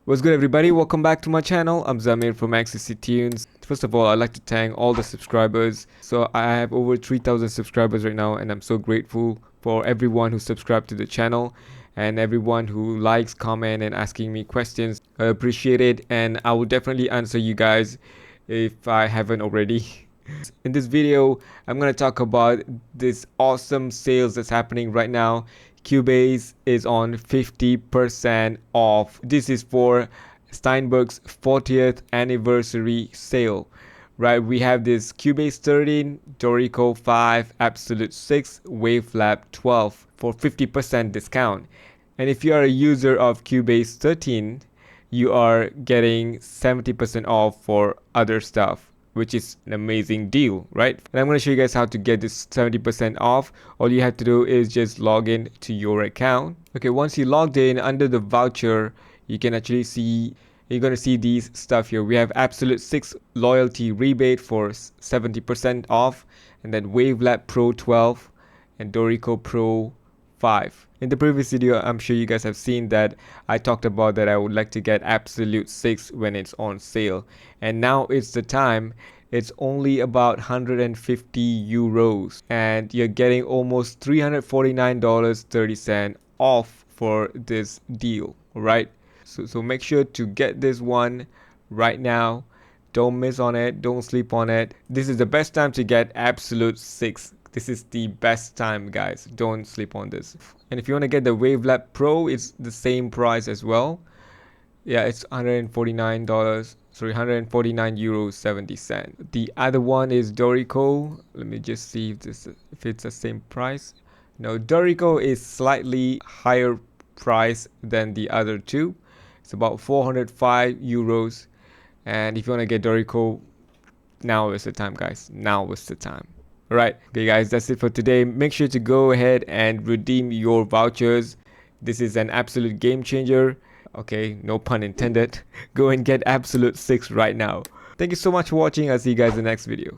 What's good, everybody? Welcome back to my channel. I'm Zamir from XCC Tunes. First of all, I'd like to thank all the subscribers. So I have over 3,000 subscribers right now, and I'm so grateful for everyone who subscribed to the channel and everyone who likes, comment, and asking me questions. I appreciate it, and I will definitely answer you guys if I haven't already. In this video, I'm going to talk about this awesome sales that's happening right now. Cubase is on 50% off. This is for Steinberg's 40th anniversary sale. Right, we have this Cubase 13, Dorico 5, Absolute 6, Wavelab 12 for 50% discount. And if you are a user of Cubase 13, you are getting 70% off for other stuff, which is an amazing deal, right? And I'm going to show you guys how to get this 70% off. All you have to do is just log in to your account. Okay, once you logged in, under the voucher, you can actually see, you're going to see these stuff here. We have Absolute 6 loyalty rebate for 70% off, and then Wavelab Pro 12 and Dorico Pro 5. In the previous video, I'm sure you guys have seen that I talked about that I would like to get Absolute 6 when it's on sale. And now it's the time. It's only about 150 euros. And you're getting almost $349.30 off for this deal, right? So make sure to get this one right now. Don't miss on it. Don't sleep on it. This is the best time to get Absolute 6. This is the best time, guys. Don't sleep on this. And if you want to get the Wavelab Pro, it's the same price as well. Yeah, it's $149. Sorry, 149 euros 70 cents. The other one is Dorico. Let me just see if it's the same price. No, Dorico is slightly higher price than the other two. It's about 405 euros. And if you want to get Dorico, now is the time, guys. Now is the time. Alright, okay guys, that's it for today. Make sure to go ahead and redeem your vouchers. This is an absolute game changer. Okay, no pun intended. Go and get Absolute 6 right now. Thank you so much for watching. I'll see you guys in the next video.